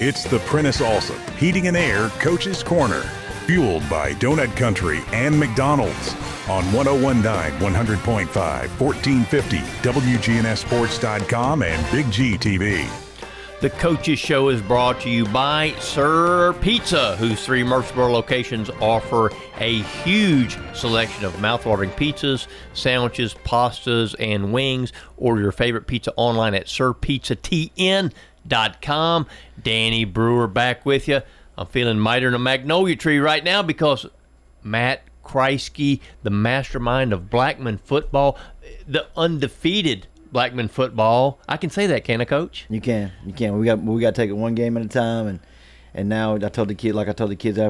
It's the Prentice Allsup Heating and Air Coach's Corner, fueled by Donut Country and McDonald's on 1019 100.5, 1450 WGNSSports.com and Big G TV. The Coaches Show is brought to you by Sir Pizza, whose 3 Murfreesboro locations offer a huge selection of mouthwatering pizzas, sandwiches, pastas, and wings. Order your favorite pizza online at sirpizzatn.com. Danny Brewer back with you. I'm feeling mightier than a magnolia tree right now because Matt Kriesky, the mastermind of Blackman football, the undefeated Blackman football. I can say that, can I, Coach? You can. We got to take it one game at a time, and now I told the kids after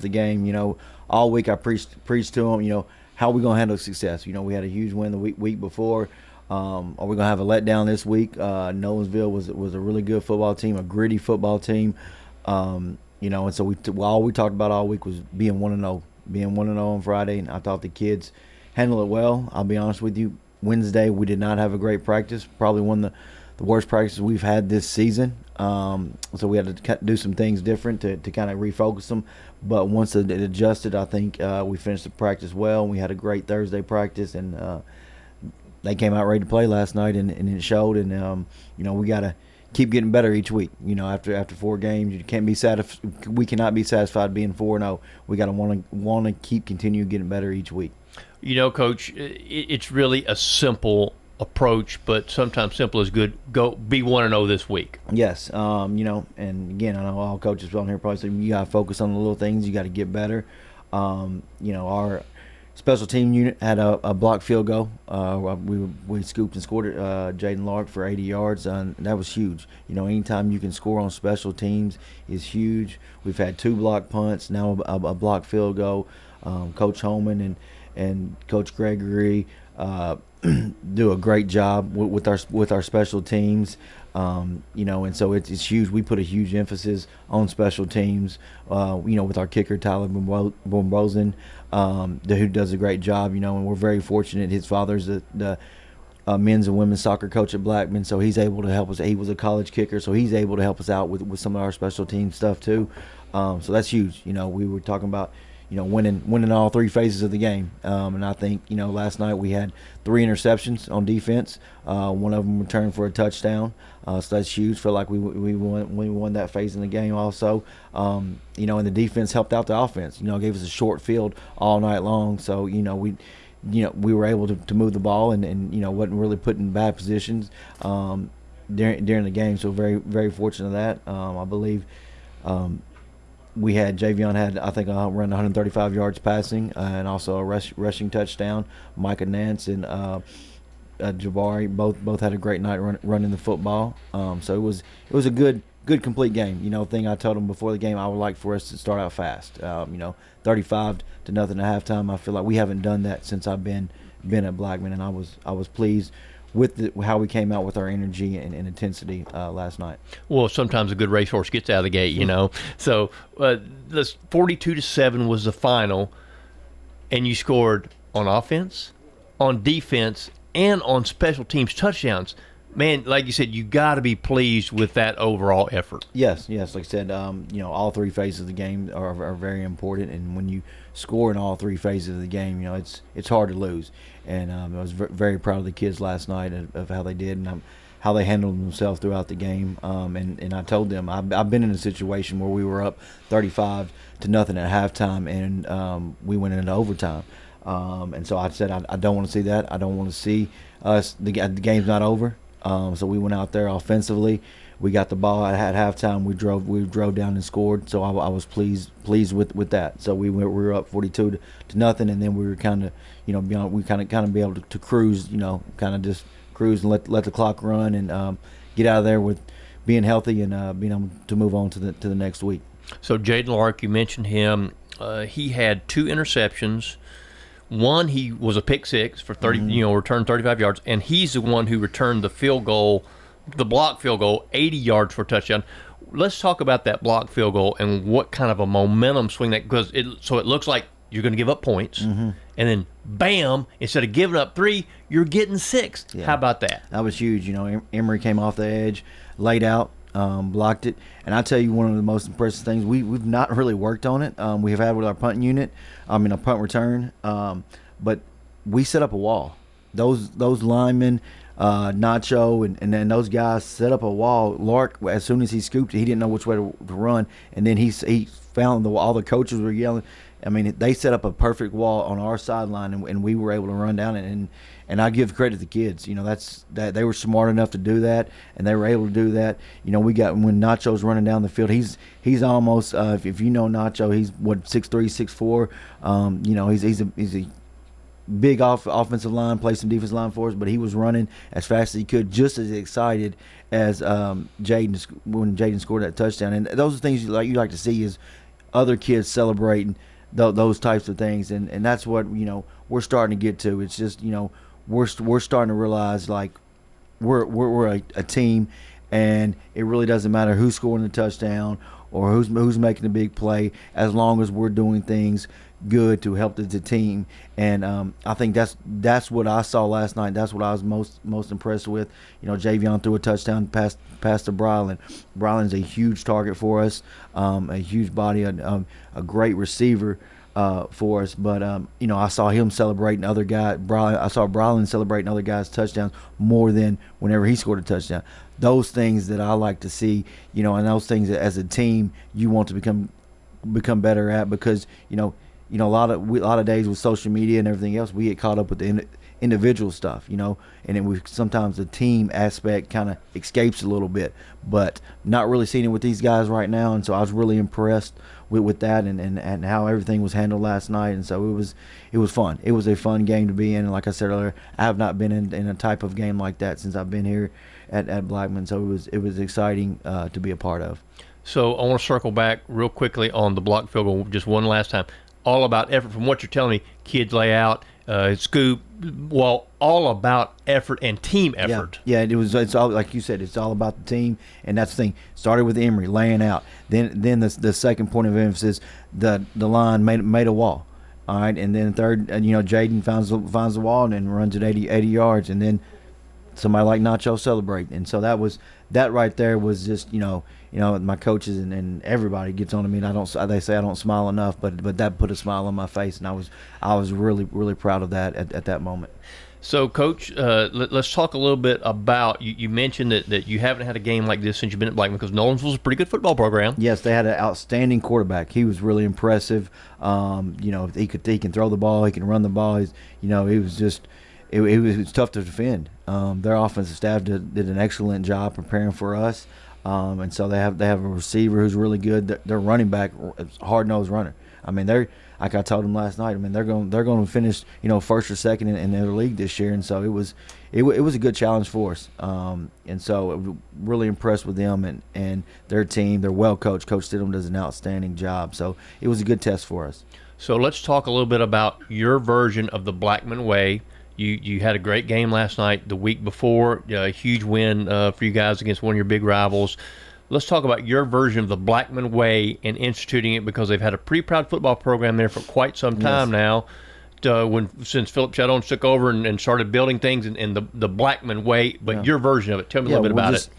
the game, all week I preached to them, how are we gonna handle success? We had a huge win the week before. Are we gonna have a letdown this week? Nolensville was a really good football team, a gritty football team, and so all we talked about all week was being 1-0, on Friday, and I thought the kids handled it well. I'll be honest with you. Wednesday, we did not have a great practice, probably one of the worst practices we've had this season. So we had to do some things different to kind of refocus them. But once it adjusted, I think we finished the practice well. We had a great Thursday practice, and they came out ready to play last night, and it showed. And, we got to keep getting better each week. After 4 games, we cannot be satisfied being 4-0. We got to want to continue getting better each week. Coach, it's really a simple approach, but sometimes simple is good. Go be 1-0 this week. Yes, and again, I know all coaches on here probably say you got to focus on the little things. You got to get better. Our special team unit had a blocked field goal. We scooped and scored it. Jaden Lark for 80 yards, and that was huge. Anytime you can score on special teams is huge. We've had 2 blocked punts, now a blocked field goal. Coach Holman and Coach Gregory do a great job with our special teams, and so it's huge. We put a huge emphasis on special teams, with our kicker Tyler Bombozen, who does a great job, and we're very fortunate. His father's the men's and women's soccer coach at Blackman, so he's able to help us. He was a college kicker, so he's able to help us out with some of our special team stuff too. So that's huge. We were talking about winning all 3 phases of the game. And I think, last night we had 3 interceptions on defense. One of them returned for a touchdown. So that's huge. Feel like we won that phase in the game also. And the defense helped out the offense. Gave us a short field all night long. So, we were able to move the ball and wasn't really put in bad positions during the game. So very, very fortunate of that. I believe Javion had, I think, around 135 yards passing and also a rushing touchdown. Micah Nance and Jabari both had a great night running the football. So it was a good complete game. Thing I told them before the game, I would like for us to start out fast. 35-0 at halftime. I feel like we haven't done that since I've been at Blackman, and I was pleased with how we came out with our energy and intensity last night. Well, sometimes a good racehorse gets out of the gate, So this 42-7 was the final, and you scored on offense, on defense, and on special teams touchdowns. Man, like you said, you got to be pleased with that overall effort. Yes. Like I said, all 3 phases of the game are very important, and when you score in all 3 phases of the game, it's hard to lose. And I was very proud of the kids last night of how they did and how they handled themselves throughout the game. And I told them I've been in a situation where we were up 35-0 at halftime, and we went into overtime. And so I said I don't want to see that. I don't want to see us. The game's not over. So we went out there offensively. We got the ball at halftime. We drove down and scored. So I was pleased with that. So we were up 42-0, and then we were kind of we kind of be able to cruise, kind of just cruise and let the clock run and get out of there with being healthy and being able to move on to the next week. So Jaden Lark, you mentioned him. He had 2 interceptions. One, he was a pick 6 for 30, returned 35 yards, and he's the one who returned the field goal, the blocked field goal, 80 yards for a touchdown. Let's talk about that blocked field goal and what kind of a momentum swing that, because it looks like you're going to give up points, and then bam, instead of giving up 3, you're getting 6. Yeah. How about that? That was huge. Emory came off the edge, laid out, blocked it. And I tell you, one of the most impressive things, we've not really worked on it. We have had with our punt unit, a punt return, but we set up a wall. Those linemen, Nacho and then those guys set up a wall. Lark, as soon as he scooped it, he didn't know which way to run, and then he found all the coaches were yelling. I mean, they set up a perfect wall on our sideline, and we were able to run down it. And I give credit to the kids. That they were smart enough to do that, and they were able to do that. We got, when Nacho's running down the field, he's almost if you know Nacho, he's 6'3", 6'4". He's a big offensive line, play some defensive line for us, but he was running as fast as he could, just as excited as Jaden when Jaden scored that touchdown. And those are things you like to see, is other kids celebrating those types of things, and that's what we're starting to get to. It's just we're starting to realize, like, we're a team, and it really doesn't matter who's scoring the touchdown or who's making the big play, as long as we're doing things good to help the team. And I think that's what I saw last night. That's what I was most impressed with. Javion threw a touchdown pass to Brylan. Brylan's a huge target for us, a huge body, a great receiver for us. But I saw him celebrating other guys. I saw Brylan celebrating other guys' touchdowns more than whenever he scored a touchdown. Those things that I like to see, and those things that as a team you want to become better at, because a lot of days with social media and everything else, we get caught up with the individual stuff, and then sometimes the team aspect kind of escapes a little bit, but not really seeing it with these guys right now. And so I was really impressed with that and how everything was handled last night. And so it was fun. It was a fun game to be in. And like I said earlier, I have not been in a type of game like that since I've been here at Blackman. So it was exciting to be a part of. So I want to circle back real quickly on the block field goal just one last time. All about effort. From what you're telling me, kids lay out, scoop, all about effort and team effort. Yeah, it's all, like you said, it's all about the team, and that's the thing. Started with Emery laying out. Then the second point of emphasis, the line made a wall. All right, and then third, Jaden finds the wall and then runs it 80 yards, and then somebody like Nacho celebrate. And so that right there was just my coaches and everybody gets on to me, and they say I don't smile enough, but that put a smile on my face, and I was really, really proud of that at that moment. So, Coach, let's talk a little bit about, you mentioned that you haven't had a game like this since you've been at Blackman, because Nolans was a pretty good football program. Yes, they had an outstanding quarterback. He was really impressive. He can throw the ball, he can run the ball. It was tough to defend. Their offensive staff did an excellent job preparing for us. And so they have a receiver who's really good. Their running back, hard-nosed runner. I mean, they're, like I told them last night, they're going to finish first or second in their league this year. And so it was a good challenge for us. And so really impressed with them and their team. They're well coached. Coach Stidham does an outstanding job. So it was a good test for us. So let's talk a little bit about your version of the Blackman way. You had a great game last night. The week before, a huge win for you guys against one of your big rivals. Let's talk about your version of the Blackman way and instituting it, because they've had a pretty proud football program there for quite some time now. Since Philip Chadons took over and started building things in the Blackman way, but your version of it. Tell me a little bit about it.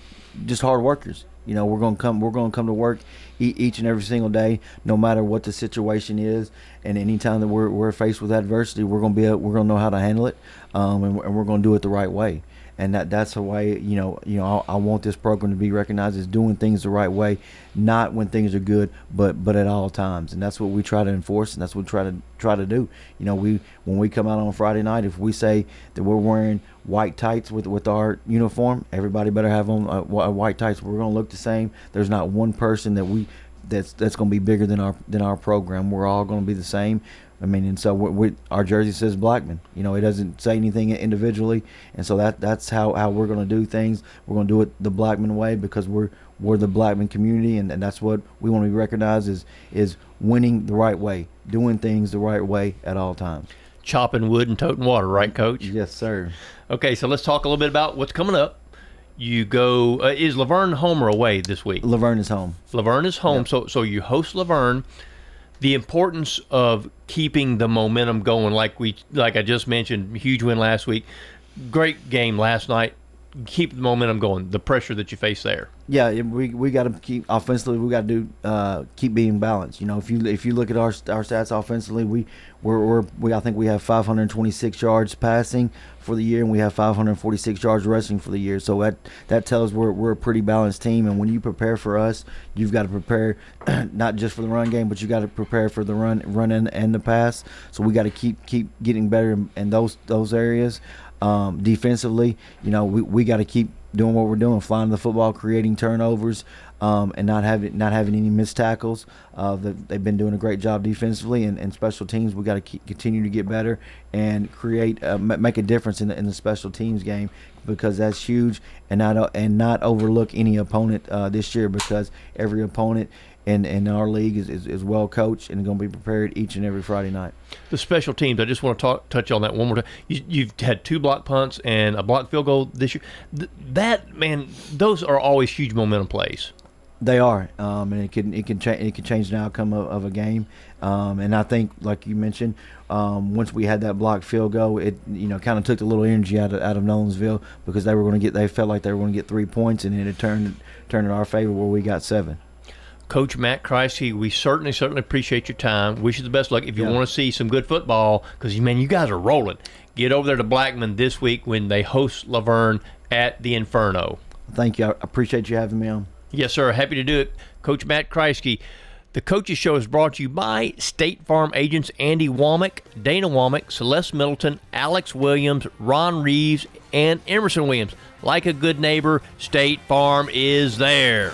Just hard workers. We're gonna come to work each and every single day, no matter what the situation is. And anytime that we're faced with adversity, we're gonna know how to handle it, and we're gonna do it the right way. And that's the way, I want this program to be recognized as doing things the right way, not when things are good, but at all times. And that's what we try to enforce, and that's what we try to do. When we come out on Friday night, if we say that we're wearing white tights with our uniform, everybody better have on white tights. We're going to look the same. There's not one person that's going to be bigger than our program. We're all going to be the same. And so our jersey says Blackman. It doesn't say anything individually, and so that's how we're going to do things. We're going to do it the Blackman way, because we're the Blackman community, and that's what we want to be recognized is winning the right way, doing things the right way at all times. Chopping wood and toting water, right, Coach? Yes, sir. Okay, so let's talk a little bit about what's coming up. You go. Is Laverne home or away this week? Laverne is home. Laverne is home. Yep. So you host Laverne. The importance of keeping the momentum going, like I just mentioned, huge win last week, great game last night. keep the momentum going, the pressure that you face there? Yeah, we got to keep offensively. We got to do keep being balanced. You know, if you look at our stats offensively, we I think we have 526 yards passing for the year, and we have 546 yards rushing for the year. So that tells we're a pretty balanced team. And when you prepare for us, you've got to prepare not just for the run game, but you got to prepare for the run and the pass. So we got to keep getting better in those areas. Defensively, you know, we got to keep doing what we're doing, flying the football, creating turnovers, and not having any missed tackles. They've been doing a great job defensively, and special teams. We got to continue to get better and create, make a difference in the special teams game, because that's huge, and not overlook any opponent this year, because every opponent in our league is well coached and going to be prepared each and every Friday night. The special teams, I just want to touch on that one more time. You've had 2 block punts and a block field goal this year. Those are always huge momentum plays. They are, and it can change the outcome of a game. And I think, like you mentioned, once we had that blocked field goal, it kind of took a little energy out of Nolensville, because they felt like they were going to get 3 points, and then it turned in our favor where we got 7. Coach Matt Kriesky, we certainly appreciate your time. Wish you the best luck. If you want to see some good football, because, man, you guys are rolling, get over there to Blackman this week when they host Laverne at the Inferno. Thank you. I appreciate you having me on. Yes, sir. Happy to do it. Coach Matt Kriesky. The Coaches Show is brought to you by State Farm agents Andy Womack, Dana Womack, Celeste Middleton, Alex Williams, Ron Reeves, and Emerson Williams. Like a good neighbor, State Farm is there.